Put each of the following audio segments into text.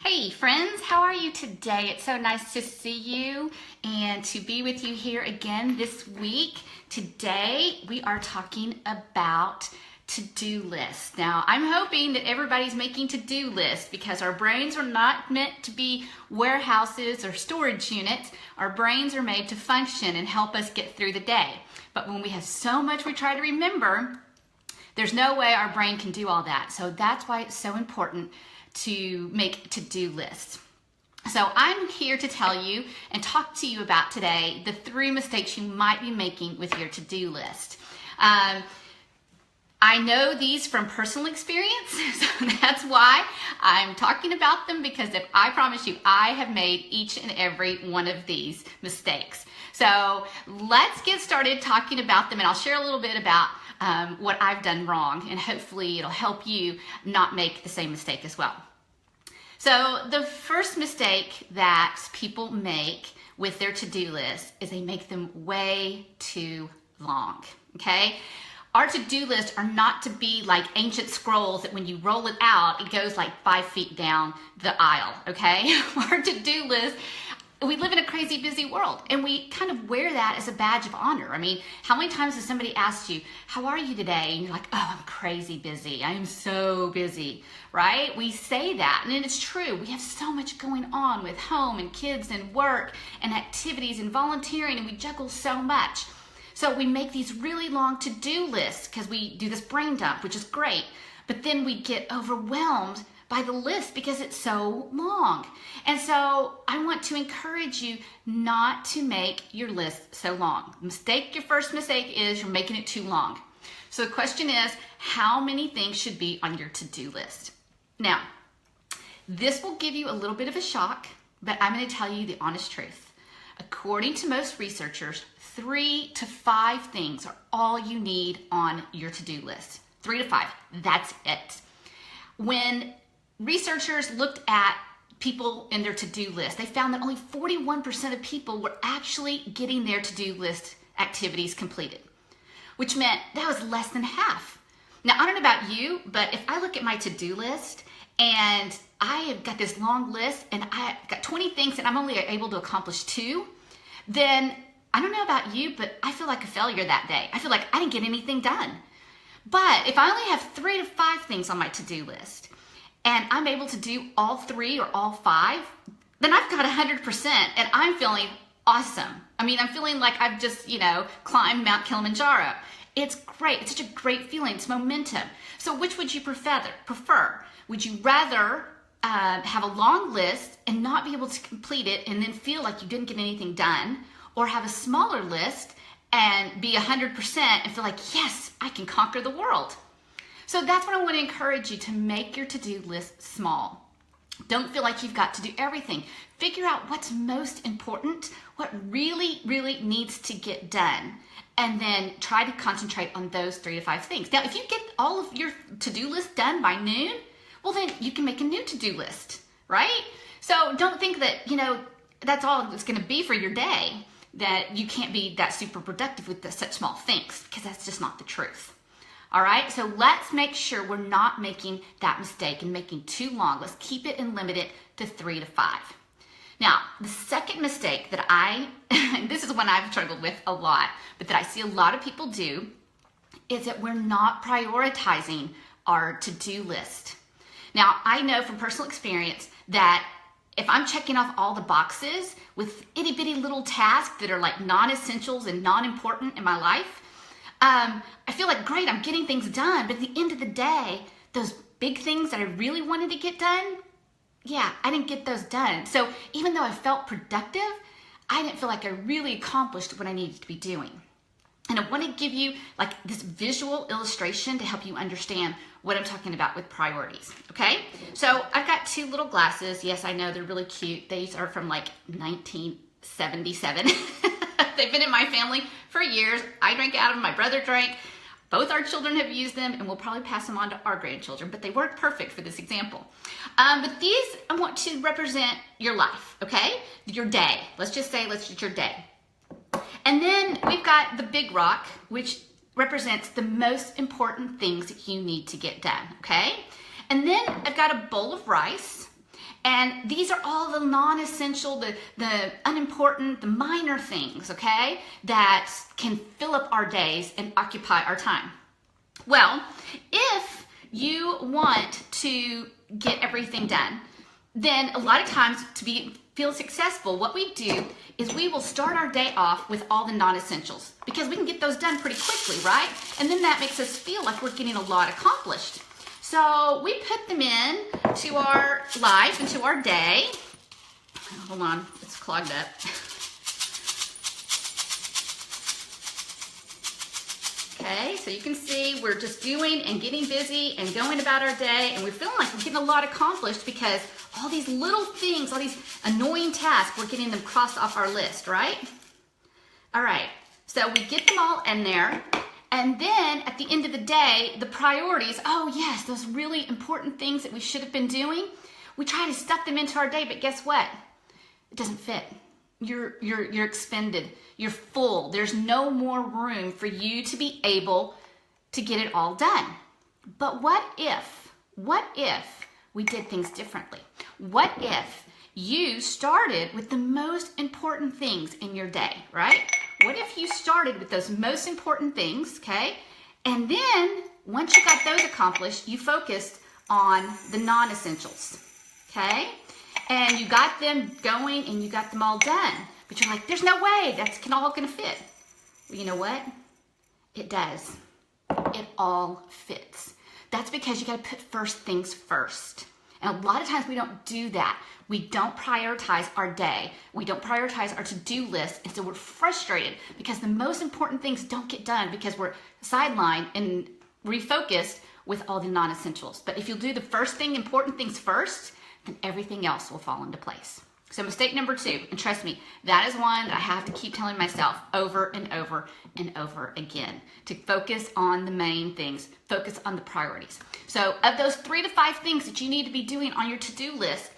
Hey friends, how are you today? It's so nice to see you and to be with you here again this week. Today we are talking about to-do lists. Now I'm hoping that everybody's making to-do lists because our brains are not meant to be warehouses or storage units. Our brains are made to function and help us get through the day. But when we have so much we try to remember, there's no way our brain can do all that. So that's why it's so important to make to-do lists. So I'm here to tell you and talk to you about today the 3 mistakes you might be making with your to-do list. I know these from personal experience, so that's why I'm talking about them, because I promise you, I have made each and every one of these mistakes. So let's get started talking about them, and I'll share a little bit about what I've done wrong, and hopefully it'll help you not make the same mistake as well. So the first mistake that people make with their to-do list is they make them way too long, okay? Our to-do lists are not to be like ancient scrolls that when you roll it out, it goes like 5 feet down the aisle, okay? Our to-do list, we live in a crazy busy world, and we kind of wear that as a badge of honor. I mean, how many times has somebody asked you, how are you today? And you're like, oh, I'm crazy busy. I am so busy, right? We say that, and it's true. We have so much going on with home and kids and work and activities and volunteering, and we juggle so much. So we make these really long to-do lists because we do this brain dump, which is great, but then we get overwhelmed by the list because it's so long. And so I want to encourage you not to make your list so long. Your first mistake is you're making it too long. So the question is, how many things should be on your to-do list? Now, this will give you a little bit of a shock, but I'm going to tell you the honest truth. According to most researchers, 3 to 5 things are all you need on your to-do list. 3 to 5, that's it. When researchers looked at people in their to-do list, they found that only 41% of people were actually getting their to-do list activities completed, which meant that was less than half. Now, I don't know about you, but if I look at my to-do list and I have got this long list and I've got 20 things and I'm only able to accomplish 2, then I don't know about you, but I feel like a failure that day. I feel like I didn't get anything done. But if I only have 3 to 5 things on my to-do list, and I'm able to do all 3 or all 5, then I've got 100% and I'm feeling awesome. I mean, I'm feeling like I've just, climbed Mount Kilimanjaro. It's great. It's such a great feeling. It's momentum. So which would you prefer? Would you rather have a long list and not be able to complete it and then feel like you didn't get anything done, or have a smaller list and be 100% and feel like, yes, I can conquer the world? So that's what I want to encourage you to make your to-do list small. Don't feel like you've got to do everything. Figure out what's most important, what really, really needs to get done, and then try to concentrate on those 3 to 5 things. Now, if you get all of your to-do list done by noon, well, then you can make a new to-do list, right? So don't think that, that's all it's going to be for your day, that you can't be that super productive with such small things, because that's just not the truth. All right, so let's make sure we're not making that mistake and making too long. Let's keep it and limit it to 3 to 5. Now, the second mistake that this is one I've struggled with a lot, but that I see a lot of people do, is that we're not prioritizing our to-do list. Now, I know from personal experience that if I'm checking off all the boxes with itty bitty little tasks that are like non-essentials and non-important in my life, I feel like, great, I'm getting things done, but at the end of the day, those big things that I really wanted to get done, I didn't get those done. So even though I felt productive, I didn't feel like I really accomplished what I needed to be doing. And I want to give you like this visual illustration to help you understand what I'm talking about with priorities, okay? So I've got 2 little glasses. Yes, I know, they're really cute. These are from like 1977. They've been in my family for years. I drank out of them, my brother drank. Both our children have used them, and we'll probably pass them on to our grandchildren, but they work perfect for this example. But these, I want to represent your life, okay? Your day. Let's just your day. And then we've got the big rock, which represents the most important things that you need to get done, okay? And then I've got a bowl of rice, And these are all the non-essential, the unimportant, the minor things, okay, that can fill up our days and occupy our time. Well, if you want to get everything done, then a lot of times to feel successful, what we do is we will start our day off with all the non-essentials because we can get those done pretty quickly, right? And then that makes us feel like we're getting a lot accomplished. So we put them in to our life, into our day. Hold on, it's clogged up. Okay, so you can see we're just doing and getting busy and going about our day, and we're feeling like we're getting a lot accomplished because all these little things, all these annoying tasks, we're getting them crossed off our list, right? All right, so we get them all in there. And then at the end of the day, the priorities, oh yes, those really important things that we should have been doing, we try to stuff them into our day, but guess what? It doesn't fit. You're expended. You're full. There's no more room for you to be able to get it all done. But what if we did things differently? What if you started with the most important things in your day, right? What if you started with those most important things, okay? And then once you got those accomplished, you focused on the non-essentials, okay? And you got them going and you got them all done. But you're like, there's no way that's all gonna fit. Well, you know what? It does. It all fits. That's because you gotta put first things first. And a lot of times we don't do that. We don't prioritize our day. We don't prioritize our to-do list. And so we're frustrated because the most important things don't get done because we're sidelined and refocused with all the non-essentials. But if you'll do the first thing, important things first, then everything else will fall into place. So mistake number 2, and trust me, that is one that I have to keep telling myself over and over and over again, to focus on the main things, focus on the priorities. So of those 3 to 5 things that you need to be doing on your to-do list,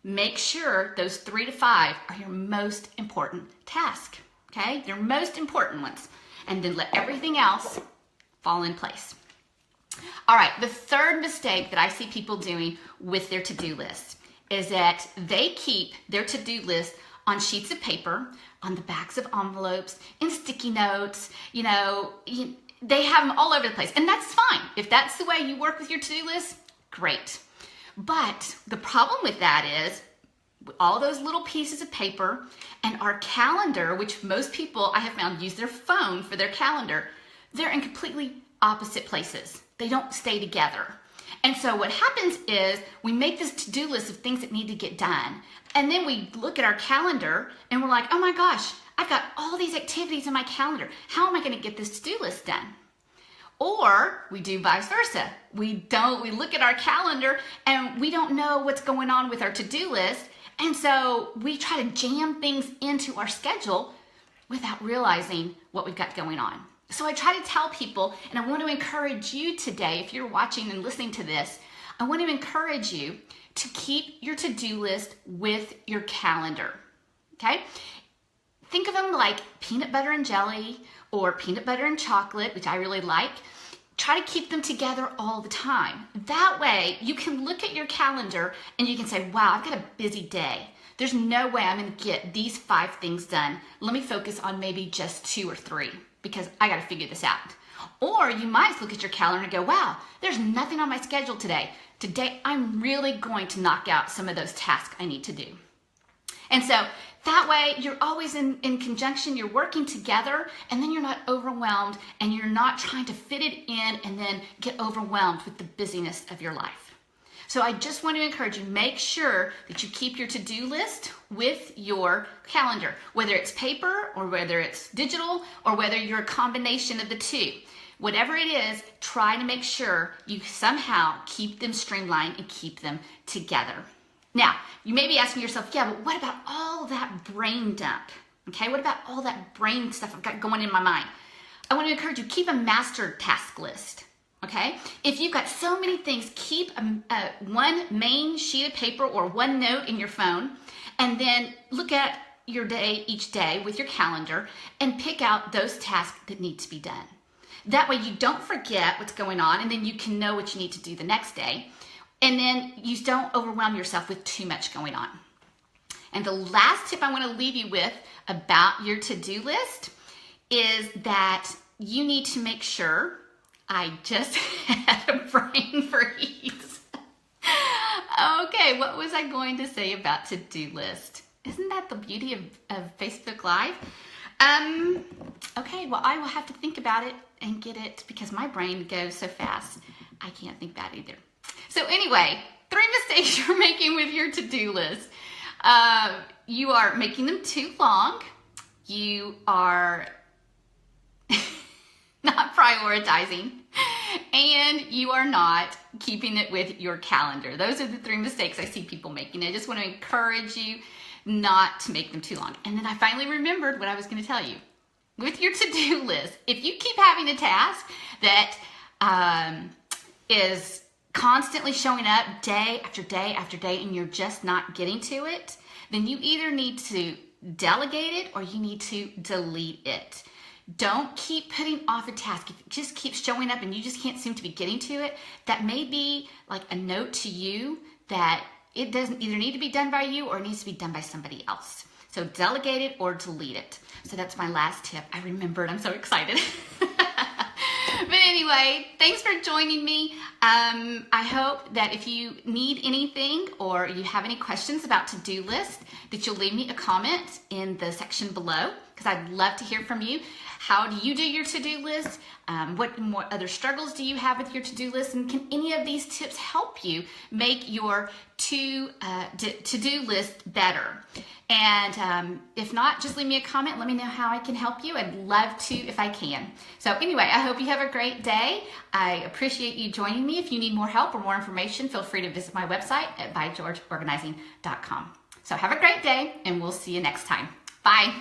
make sure those 3 to 5 are your most important task, okay? Your most important ones. And then let everything else fall in place. All right, the third mistake that I see people doing with their to-do list is that they keep their to-do list on sheets of paper, on the backs of envelopes, in sticky notes, they have them all over the place. And that's fine. If that's the way you work with your to-do list, great. But the problem with that is all those little pieces of paper and our calendar, which most people I have found use their phone for their calendar, they're in completely opposite places. They don't stay together. And so what happens is we make this to-do list of things that need to get done. And then we look at our calendar and we're like, oh my gosh, I've got all these activities in my calendar. How am I going to get this to-do list done? Or we do vice versa. We look at our calendar and we don't know what's going on with our to-do list. And so we try to jam things into our schedule without realizing what we've got going on. So I try to tell people, and I want to encourage you today, if you're watching and listening to this, I want to encourage you to keep your to-do list with your calendar, okay? Think of them like peanut butter and jelly or peanut butter and chocolate, which I really like. Try to keep them together all the time. That way you can look at your calendar and you can say, wow, I've got a busy day. There's no way I'm going to get these 5 things done. Let me focus on maybe just 2 or 3. Because I got to figure this out. Or you might look at your calendar and go, wow, there's nothing on my schedule today. Today, I'm really going to knock out some of those tasks I need to do. And so that way, you're always in conjunction, you're working together, and then you're not overwhelmed, and you're not trying to fit it in and then get overwhelmed with the busyness of your life. So I just want to encourage you, make sure that you keep your to-do list with your calendar, whether it's paper or whether it's digital or whether you're a combination of the two. Whatever it is, try to make sure you somehow keep them streamlined and keep them together. Now, you may be asking yourself, yeah, but what about all that brain dump? Okay, what about all that brain stuff I've got going in my mind? I want to encourage you, keep a master task list. Okay, if you've got so many things, keep one main sheet of paper or one note in your phone, and then look at your day each day with your calendar and pick out those tasks that need to be done. That way you don't forget what's going on, and then you can know what you need to do the next day. And then you don't overwhelm yourself with too much going on. And the last tip I want to leave you with about your to-do list is that you need to make sure, I just had a brain freeze. Okay, what was I going to say about to-do list? Isn't that the beauty of Facebook Live? Okay, well, I will have to think about it and get it because my brain goes so fast. I can't think about it either. So anyway, 3 mistakes you're making with your to-do list. You are making them too long. You are not prioritizing, and you are not keeping it with your calendar. Those are the 3 mistakes I see people making. I just want to encourage you not to make them too long. And then I finally remembered what I was going to tell you. With your to-do list, if you keep having a task that is constantly showing up day after day after day and you're just not getting to it, then you either need to delegate it or you need to delete it. Don't keep putting off a task. If it just keeps showing up and you just can't seem to be getting to it, that may be like a note to you that it doesn't either need to be done by you or it needs to be done by somebody else. So delegate it or delete it. So that's my last tip. I remembered. I'm so excited. But anyway, thanks for joining me. I hope that if you need anything or you have any questions about to-do list, that you'll leave me a comment in the section below because I'd love to hear from you. How do you do your to-do list? What more other struggles do you have with your to-do list? And can any of these tips help you make your to-do list better? And if not, just leave me a comment. Let me know how I can help you. I'd love to if I can. So anyway, I hope you have a great day. I appreciate you joining me. If you need more help or more information, feel free to visit my website at bygeorgeorganizing.com. So have a great day, and we'll see you next time. Bye.